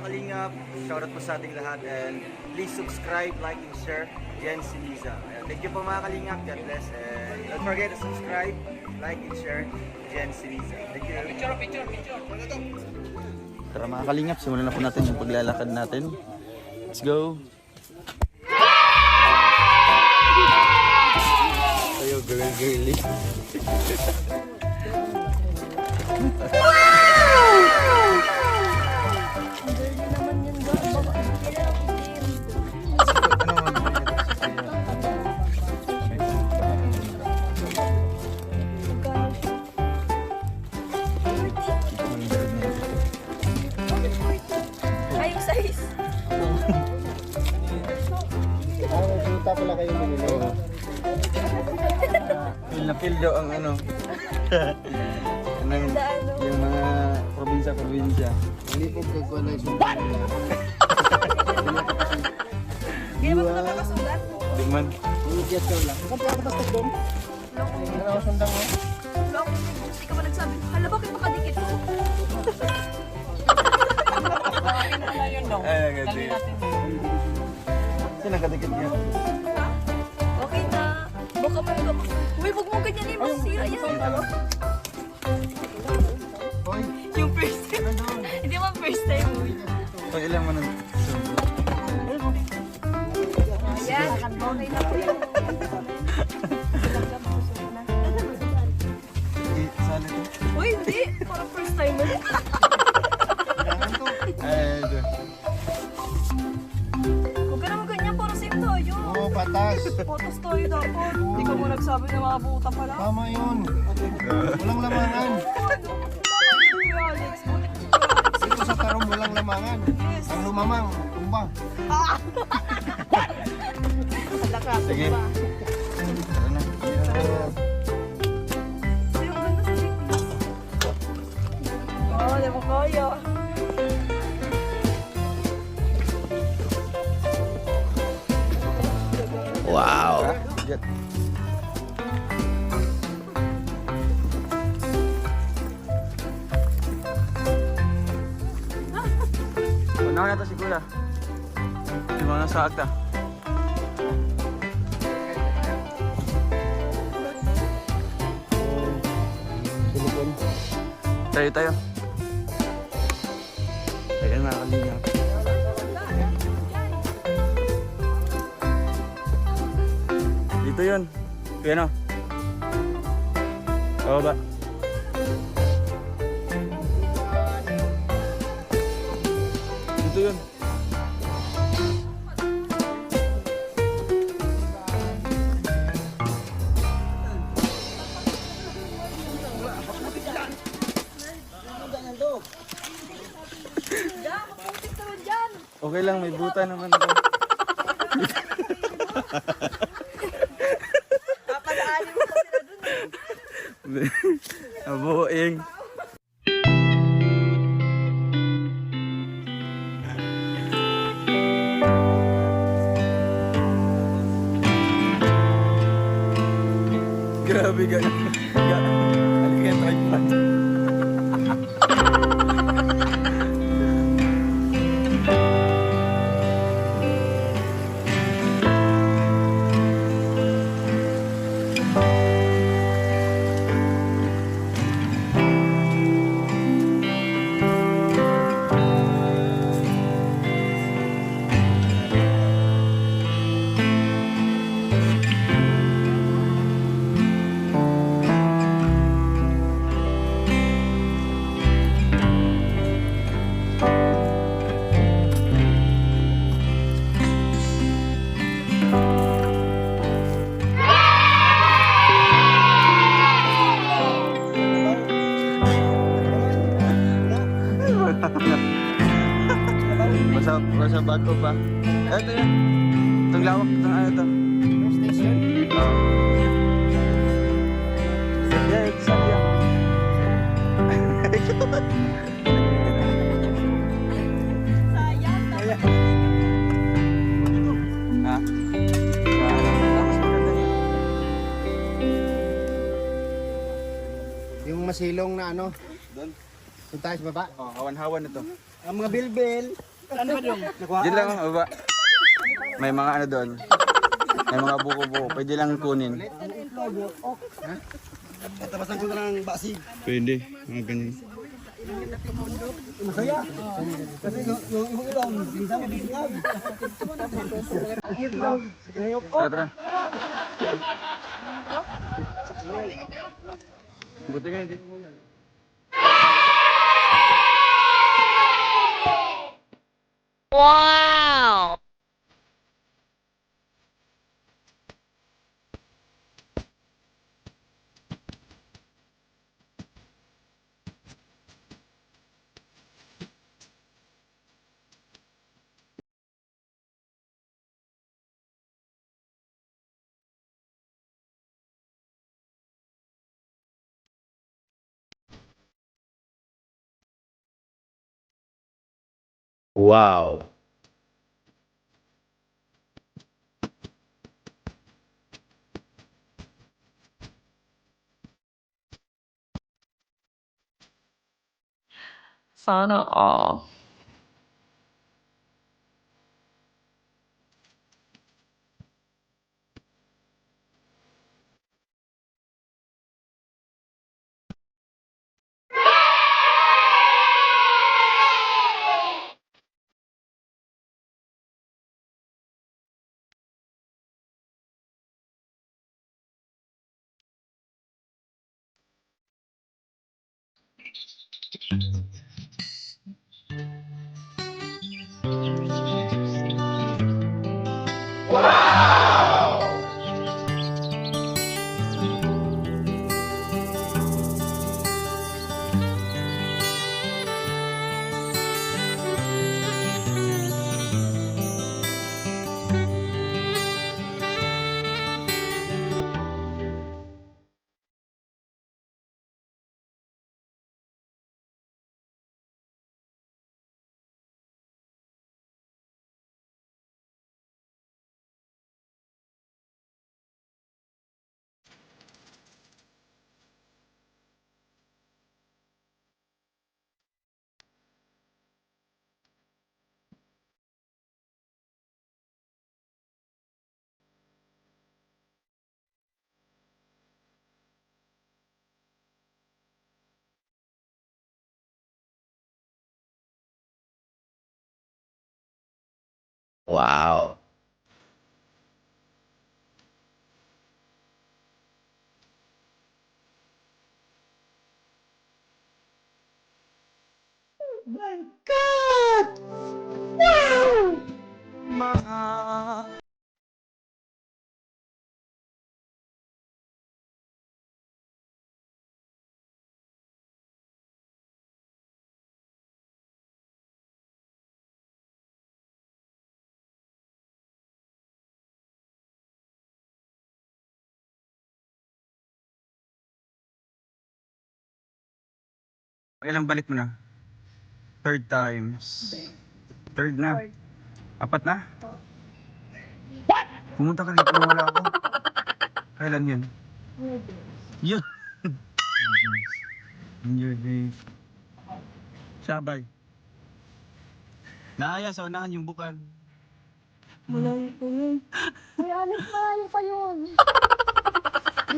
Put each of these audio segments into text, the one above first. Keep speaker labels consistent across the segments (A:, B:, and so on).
A: kalingap, shoutout po sa ating lahat and please subscribe, like, and share Jen Siniza. Thank you po mga kalingap, God bless and don't forget to subscribe, like, and share Jen Siniza. Thank you. Picture.
B: Tara mga kalingap, simulan na po natin yung paglalakad natin. Let's go! Ayo, girly.
C: Pala kayo binili.
B: Feel na feel daw ang ano. Yung mga probinsya.
C: Hindi po gagawa na yung sundan.
D: Hindi naman ito nakakasulat.
B: Di man.
C: Iigyat ka lang. Saan pa katastas doon? Nakakasundan mo?
D: Hindi ka pa nagsabi, hala bakit makadikit mo?
B: Ay, nagkadikit. Sino nagkadikit niya?
D: Okay na. Baka pa ikaw. Uy, huwag mo ganyan eh. Masira yan.
C: Hoy,
D: Yung first time. Hindi mo first time. Uy.
B: Pag ilang mo nang...
D: Ayan. Okay na po yun.
B: Sali to?
D: Uy, hindi. Parang first time mo.
C: kailangan to.
B: Ay, ito.
D: Huwag ka naman ganyan. Parang same tayo.
C: Oo, patas.
D: Photos tayo dapat. Hindi ka mo nagsabi ng mga buta pala.
C: Tama yun. Walang lamangan.
D: Uy, Alex.
C: Dito sa tarong walang lamangan. Ang lumamang, tumba.
D: Lakas.
B: Sige. Tara na.
D: Yung ganda sa likod. Oo, di ba kaya?
B: Wow! Jet. Unaw na to si Kuya. Yung mga nasa akta.
C: Silikon.
B: Tayo. Ayan mga kalingap. Dito yun. Kuya no? Oo ba? Dito yun.
D: Diyan, maputik ka rin dyan.
B: Okay lang, may buta naman ako.
D: Papadaanin mo pa sila dun.
B: Abuing. Grabe gano'n. Halika yung tripod. Basta bago pa. Ito yan. Itong lawak. Itong ano ito.
C: Station.
B: Yeah, it's saan yan.
D: Sayang.
B: Ha? Tapos maganda niya.
C: Yung masilong na ano,
B: Doon.
C: doon tayo sa baba.
B: Oh, hawan-hawan ito.
C: Ang mga bilbil,
B: Diyan lang ang baba. May mga ano doon. May mga buko-buko. Pwede lang kunin.
C: Tapasan ko na ng basig.
B: Pwede. Mga ganyan.
C: Masaya. Kasi yung ilong, bisa mo bisingag.
B: Tara. Buti nga hindi.
D: Wow!
B: Wow.
D: Sana all.
B: Wow. My God! Wow! Ilang balik mo na? Third times. Third na? Apat na? What? Pumunta ka rito nung wala ako. Kailan yun? Yun. Yun eh. Sabay. Naaya sa unahan yung bukal.
D: Malayo pa yun. May alis, malayo pa yun.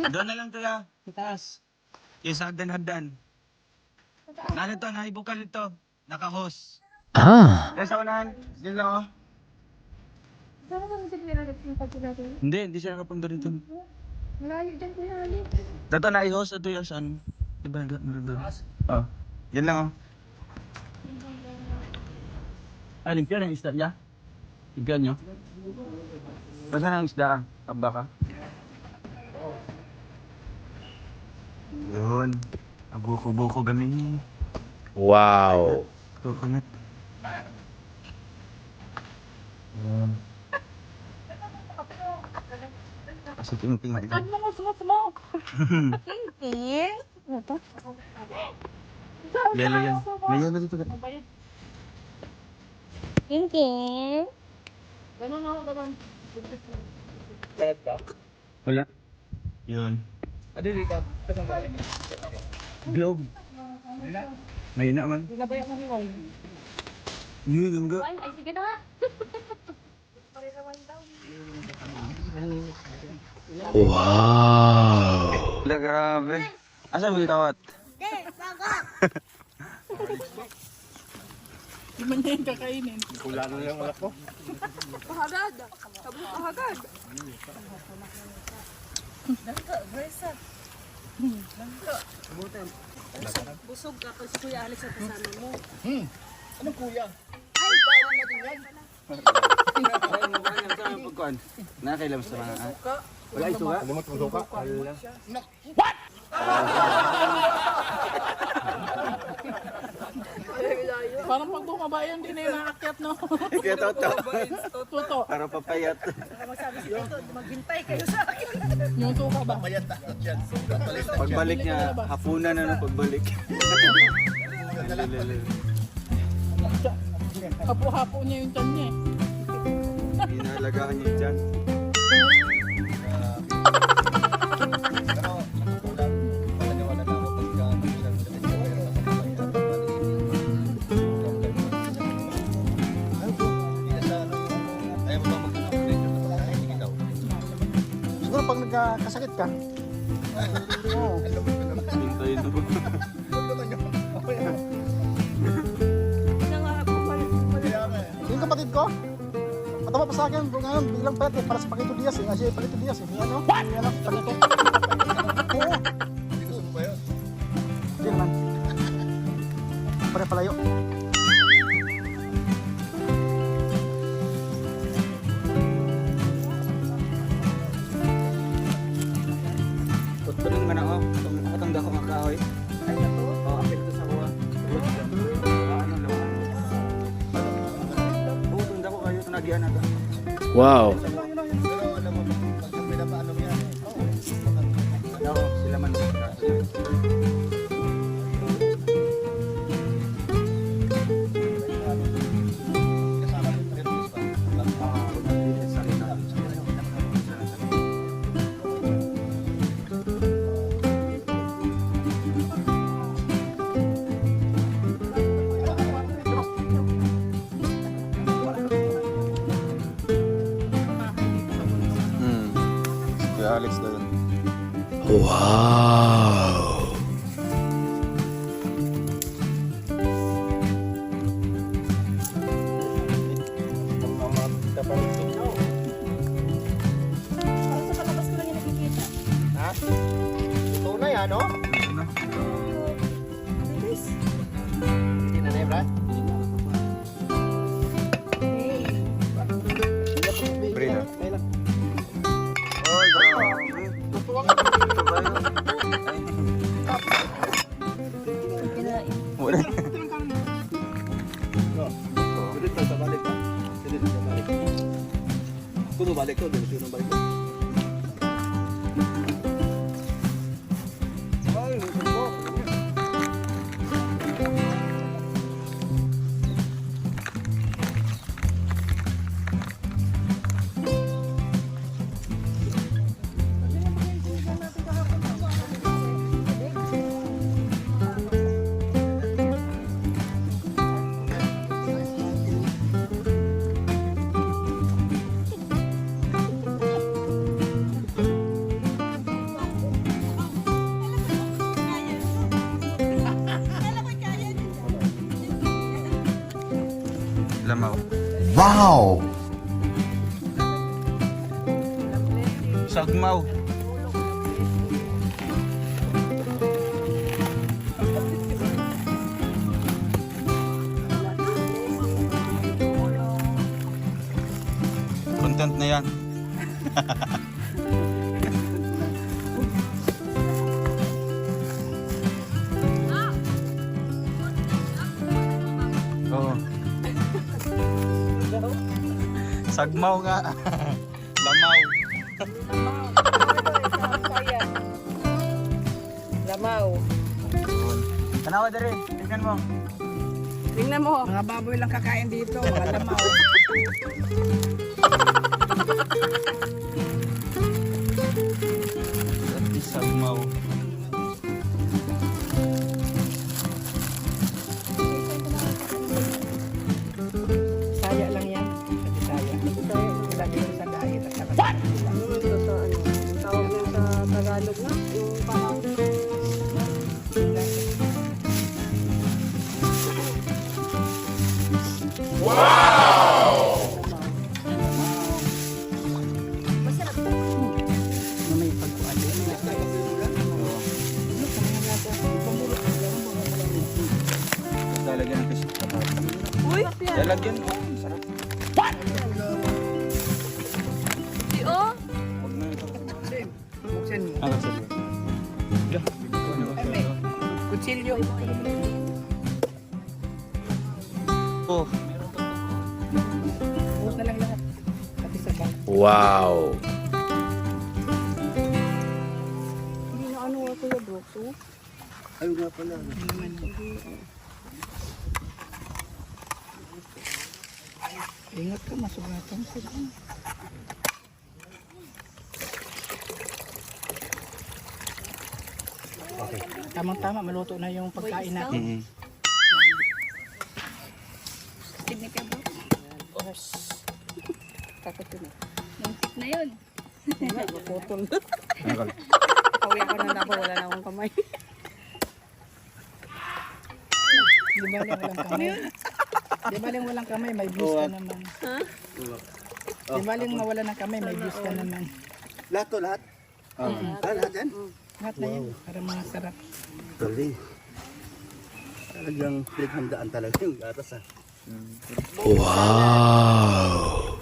B: Doon na lang tayo. Sa taas. Yung sa hagdan-hagdan. Nano to, naibukal ito. Nakahos. Kaya sa unahan. Diyan lang oh.
D: Saan naman kasi pinalagay yung pagkilagay?
B: Hindi siya nakapunta dito.
D: Malayo dyan po yan.
B: Dato na i-host ito yung saan. Diba? Oh. Yan lang oh. Ah, limpyan ang isda niya? Limpyan nyo? Saan ang isda? Tamba ka? Yun. Abuko-buko gami. Wow. Coconut. Kasi ting-ting na ito.
D: Saan mo nga sumasmoke? Hindi. Ano to?
B: Yellow yan. May yellow dito.
D: Hindi. Ganun ako, ganun.
B: Wala. Yun.
C: Adi dito.
B: Globe. May na man.
D: Nabay ako ni Wong.
B: Yun, enggak.
D: Ay, sige na.
B: Wala, grabe. Asa mo yung kawat?
E: Di man niya yung kakainin.
C: Wala na yung anak ko.
D: Pahagad. Sabong pahagad. Busog ka pag si Kuya Alex sa kasama mo.
C: Anong kuya?
B: Nakailam sa mga wala isuga?
C: Ano mo tulo ka?
E: Parang pag bumaba yan, di na yung nakakyat, no?
B: Kaya toto.
E: Tuto.
B: Para papayat.
D: Maghintay kayo sa akin.
E: Yung suka ba?
C: Mayat na dyan.
B: Pagbalik niya, hapunan na nung pagbalik.
E: Hapo-hapo niya yung tiyan niya.
B: Inalagaan niya dyan.
C: Pero, kulang. Palaga-wala na ako pagka
F: Siguro pag nagkasakit ka, oo.
B: Hintayin na ba?
D: Nangarap ko pala.
F: Yung kapatid ko, matama pa sa akin, ngayon biglang pwede para sa Paquito Diaz eh. Kasi Paquito Diaz eh. Ano? Ano? Paquito. Oo. Hindi naman. Pare-palayo.
B: Tutulong man ako. Katang dako makahoy.
D: Ay, ito.
B: Oo, apil ito sa kuha. Ano lang. Oo, tunda ko kayo. Tunagian na ito.
C: Pero alam mo, pag pinapaano mo yan,
B: Ako, sila man.
C: kasama mo rin
B: Kaya Alex na yun.
D: Parang sa palabas ko lang yung nakikita.
C: Ha? Tunay ano?
D: Bilis.
C: Hindi na na Brad?
B: Pre na. Oy, grabe.
D: Kinain.
B: Wala.
C: Ulit na, balik pa. Ulit na, balik. Kuno balik to, dito na balik to. Ay, lusog ko.
B: Lamaw.
C: Wow!
B: Sagmaw. Content na yan. Oo. Sagmaw nga. Lamaw.
E: Lamaw.
B: Tanawa na rin. Tingnan mo.
E: Tingnan mo. Mga baboy lang kakain dito. Mga lamaw.
B: Sagmaw. Lalagyan mo. Sarap.
D: Di oh.
B: Huwag na.
E: Buksan mo.
B: Ano sabi?
E: Kutsilyo.
B: Oh.
E: Bukas na lang lahat. Pati sa bang.
G: Wow.
D: Hindi na ano ako yung Brooks, oh.
C: Ayun nga pala.
E: Ingat ka, masugatan ka. Tamang-tama, maluto na yung pagkain natin.
D: Tignan ka, Brooks.
E: Takot yun eh.
D: Naisip na yun.
E: Maputol.
B: Nakal.
E: Pauwi ako na nabo, wala na akong kamay. Di ba lang walang kamay? Di ba lang walang kamay, may views ka naman.
D: Ha?
E: Di ba lang mawala ng kamay, may views ka naman.
C: Lahat to, lahat? Lahat yan?
E: Lahat na yan, para mga sarap.
C: Galing. Talagang pinaghandaan talaga yung gatas ah.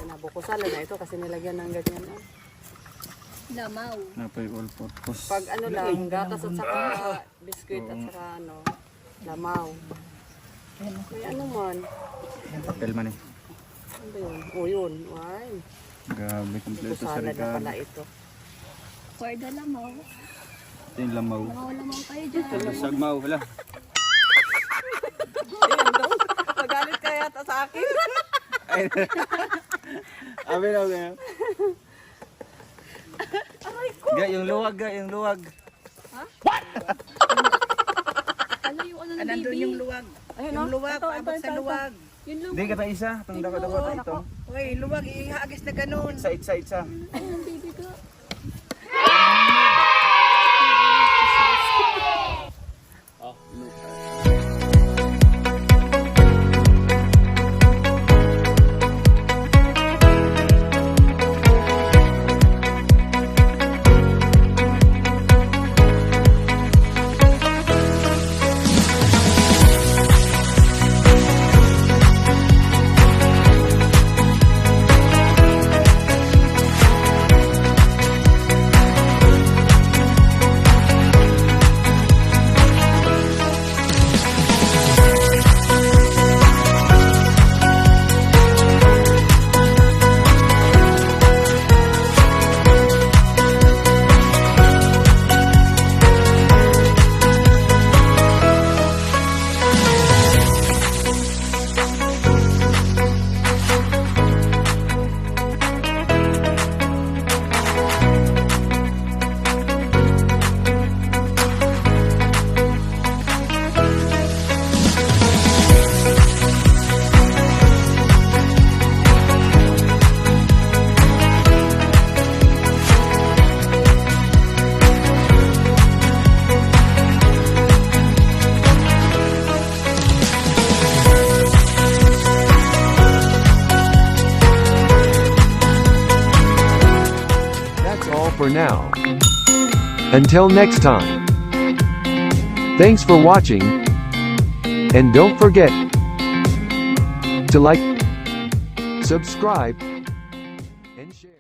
H: Nabukosala na ito kasi nilagyan ng ganyan.
D: Lamaw.
B: Napay all purpose.
H: Pag ano lang, gatas at saka biskuit at saka ano, lamaw. May ano man.
B: Papel man eh.
H: Ano ba yun? O yun. Why?
B: Grabe, kompleto sa
H: Bukusala na
B: regalo.
H: pala ito.
D: For the lamaw.
B: Ito yung lamaw.
D: Mga lamaw kayo dyan.
B: Sagmaw, wala.
H: Ayan daw. Magalit ka yata sa akin.
B: Amin ako ganyan. Ga, yung luwag, ga, yung luwag.
D: Ano yung ano ng
E: Nandun
D: baby?
E: yung luwag.
H: Ayun
E: Yung
H: o.
E: luwag, paabot sa luwag.
D: Yun lang.
B: Hindi, kata isa. Itong dapat ito.
E: Uy, luwag, ihagis na ganun.
B: Itsa.
D: Ano ng baby ko?
G: For now. Until next time. Thanks for watching. And don't forget to like, subscribe,